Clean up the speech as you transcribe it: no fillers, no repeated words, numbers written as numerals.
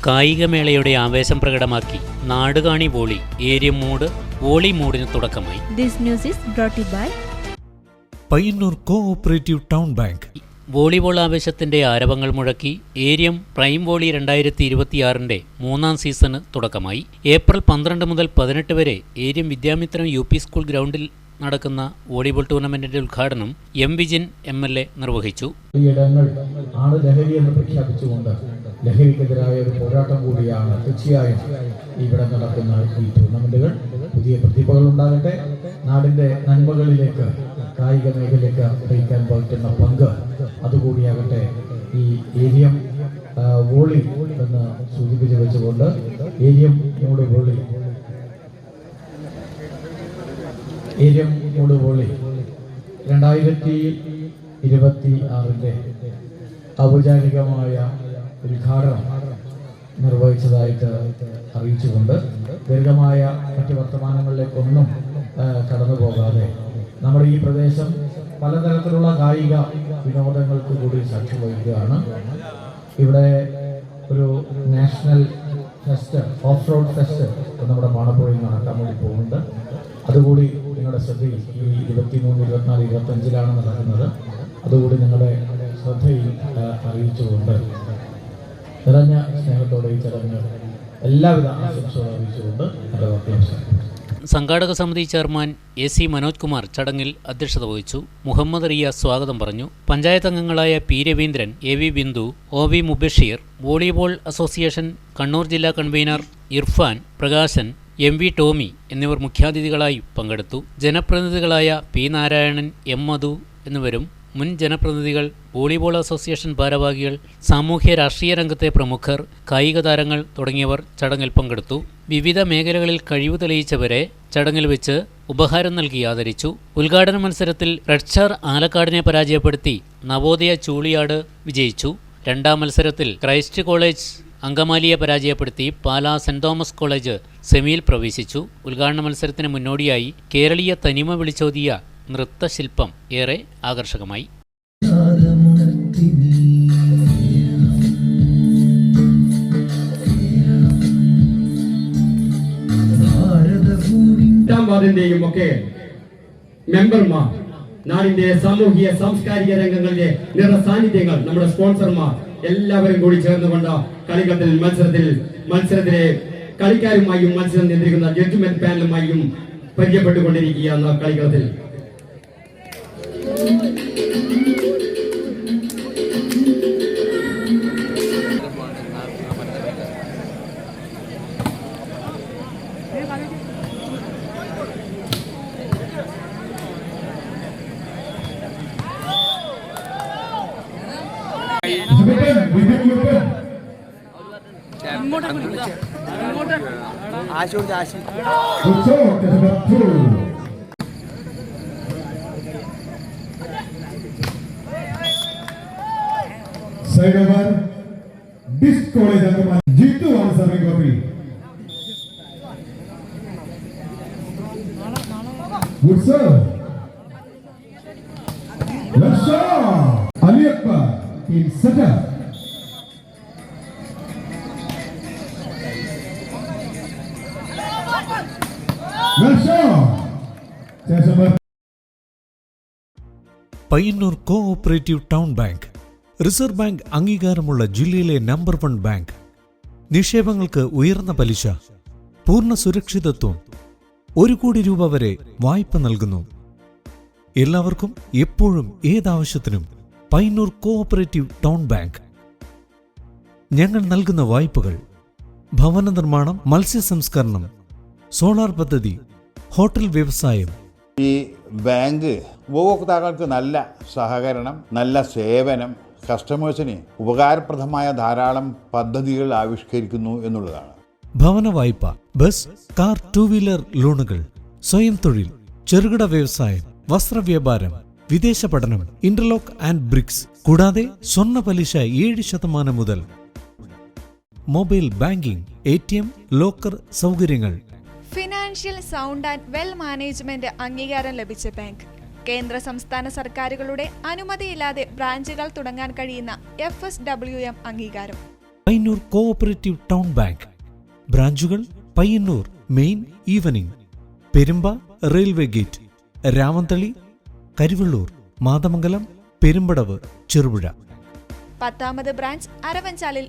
കായികമേളയുടെ ആവേശം പ്രകടമാക്കി നാടുകാണി വോളി ഏരിയം മൂഡ് വോളി മൂഡിന് തുടക്കമായി. This news is brought to you by Payyanur cooperative town bank. Volleyball ആവേശത്തിന്റെ ആരവങ്ങൾ മുഴക്കി ഏരിയം പ്രൈം വോളി 2026 മൂന്നാം സീസണ് തുടക്കമായി. ഏപ്രിൽ 12 മുതൽ 18 വരെ ഏരിയം വിദ്യാമിത്രം UP സ്കൂൾ ഗ്രൗണ്ടിൽ നടക്കുന്ന വോളിബോൾ ടൂർണമെന്റിന്റെ ഉദ്ഘാടനം എം വിജിൻ MLA നിർവഹിച്ചു. ഇടങ്ങൾ ആണ് ലഹരി എന്ന് പ്രഖ്യാപിച്ചുകൊണ്ട് ലഹരിക്കെതിരായ ഒരു പോരാട്ടം കൂടിയാണ് തീർച്ചയായും ഇവിടെ നടക്കുന്ന ഈ ടൂർണമെന്റുകൾ. പുതിയ പ്രതിഭകൾ ഉണ്ടാകട്ടെ, നാടിന്റെ നന്മകളിലേക്ക് കായിക മേഖലയ്ക്ക് വഹിക്കാൻ പറ്റുന്ന പങ്ക് അതുകൂടിയാകട്ടെ ഈ ഏരിയം വോളി എന്ന് സൂചിപ്പിച്ചു വെച്ചുകൊണ്ട് ഏരിയം മൂഡ് വോളി 2026 ഔപചാരികമായ ഉദ്ഘാടനം നിർവഹിച്ചതായിട്ട് അറിയിച്ചുകൊണ്ട് ദീർഘമായ മറ്റ് വർത്തമാനങ്ങളിലേക്കൊന്നും കടന്നു പോകാതെ നമ്മുടെ ഈ പ്രദേശം പലതരത്തിലുള്ള കായിക വിനോദങ്ങൾക്ക് കൂടി സാക്ഷ്യം വഹിക്കുകയാണ്. ഇവിടെ ഒരു national fest, off road fest നമ്മുടെ മാണപ്പുഴയിൽ നടക്കാൻ വേണ്ടി പോകുന്നുണ്ട്. അതുകൂടി നിങ്ങളുടെ ശ്രദ്ധയിൽ ഈ 23, 24, 25 നടക്കുന്നത്. അതുകൂടി നിങ്ങളുടെ ശ്രദ്ധയിൽ അറിയിച്ചുകൊണ്ട് നിറഞ്ഞ സ്നേഹത്തോടെ ഈ ചടങ്ങ് എല്ലാവിധ ആശംസകളും അറിയിച്ചുകൊണ്ട് എൻ്റെ വാർത്തകൾ. സംഘാടക സമിതി ചെയർമാൻ AC മനോജ് കുമാർ ചടങ്ങിൽ അധ്യക്ഷത വഹിച്ചു. മുഹമ്മദ് റിയാസ് സ്വാഗതം പറഞ്ഞു. പഞ്ചായത്ത് അംഗങ്ങളായ P Raveendran, AV Bindu, OV Mubasheer, volleyball association Kannur ജില്ലാ കൺവീനർ ഇർഫാൻ, പ്രകാശൻ, MV ടോമി എന്നിവർ മുഖ്യാതിഥികളായി പങ്കെടുത്തു. ജനപ്രതിനിധികളായ P നാരായണൻ, M മധു എന്നിവരും മുൻ ജനപ്രതിനിധികൾ, വോളിബോൾ അസോസിയേഷൻ ഭാരവാഹികൾ, സാമൂഹ്യ രാഷ്ട്രീയ രംഗത്തെ പ്രമുഖർ, കായിക താരങ്ങൾ തുടങ്ങിയവർ ചടങ്ങിൽ പങ്കെടുത്തു. വിവിധ മേഖലകളിൽ കഴിവ് തെളിയിച്ചവരെ ചടങ്ങിൽ വെച്ച് ഉപഹാരം നൽകി ആദരിച്ചു. ഉദ്ഘാടന മത്സരത്തിൽ റെഡ് സ്റ്റാർ ആലക്കാടിനെ പരാജയപ്പെടുത്തി നവോദയ ചൂളിയാട് വിജയിച്ചു. രണ്ടാം മത്സരത്തിൽ ക്രൈസ്റ്റ് കോളേജ് അങ്കമാലിയെ പരാജയപ്പെടുത്തി പാലാ സെന്റ് തോമസ് കോളേജ് സെമിയിൽ പ്രവേശിച്ചു. ഉദ്ഘാടന മത്സരത്തിന് മുന്നോടിയായി കേരളീയ തനിമ വിളിച്ചോതിയ നൃത്തശില്പം ഏറെ ആകർഷകമായി. വാർഡിന്റെയും ഒക്കെ മെമ്പർമാർ, നാടിന്റെ സാമൂഹിക സാംസ്കാരിക രംഗങ്ങളിലെ നിറസാന്നിധ്യങ്ങൾ, നമ്മുടെ സ്പോൺസർമാർ എല്ലാവരും കൂടി ചേർന്നുകൊണ്ട് മത്സരത്തിലെ കളിക്കാരുമായും മത്സരം നിയന്ത്രിക്കുന്ന ജഡ്ജ്മെന്റ് പാനലുമായും പരിചയപ്പെട്ടുകൊണ്ടിരിക്കുകയാണ് കളിക്കളത്തിൽ. Payyanur cooperative town bank. Reserve bank അംഗീകാരമുള്ള ജില്ലയിലെ നമ്പർ 1 ബാങ്ക്. നിക്ഷേപങ്ങൾക്ക് ഉയർന്ന പലിശ, പൂർണ്ണ സുരക്ഷിതത്വം, 1 കോടി രൂപ വരെ വായ്പ നൽകുന്നു. എല്ലാവർക്കും എപ്പോഴും ഏതാവശ്യത്തിനും പയ്യന്നൂർ കോഓപ്പറേറ്റീവ് ടൗൺ ബാങ്ക്. ഞങ്ങൾ നൽകുന്ന വായ്പകൾ ഭവന നിർമ്മാണം, മത്സ്യ സംസ്കരണം, സോളാർ പദ്ധതി, ഹോട്ടൽ വ്യവസായം. ഈ ബാങ്ക് ഉപഭോക്താക്കൾക്ക് നല്ല സഹകരണം, നല്ല സേവനം, കസ്റ്റമേഴ്സിന് ഉപകാരപ്രദമായ ധാരാളം പദ്ധതികൾ ആവിഷ്കരിക്കുന്നു എന്നുള്ളതാണ്. ഭവന വായ്പ, ബസ്, കാർ, 2 വീലർ ലോണുകൾ, സ്വയം തൊഴിൽ, ചെറുകിട വ്യവസായം, വസ്ത്രവ്യാപാരം, വിദേശ പഠനം, ഇന്റർലോക്ക് ആൻഡ് ബ്രിക്സ്, കൂടാതെ സ്വർണ്ണ പലിശ 7% മുതൽ. മൊബൈൽ ബാങ്കിംഗ്, ATM, ലോക്കർ സൗകര്യങ്ങൾ. Financial sound and well management അംഗീകാരം ലഭിച്ച ബാങ്ക്. കേന്ദ്ര സംസ്ഥാന സർക്കാരുകളുടെ അനുമതിയില്ലാതെ ബ്രാഞ്ചുകൾ തുടങ്ങാൻ കഴിയുന്ന FSWM അംഗീകാരം. Payyanur cooperative town bank. ബ്രാഞ്ചുകൾ Payyanur main evening, Perumba railway gate, Ramanthali, Karivellur, Mathamangalam, Perumbadavu, Cherupuzha. 10ാമത് ബ്രാഞ്ച് അരവഞ്ചാലിൽ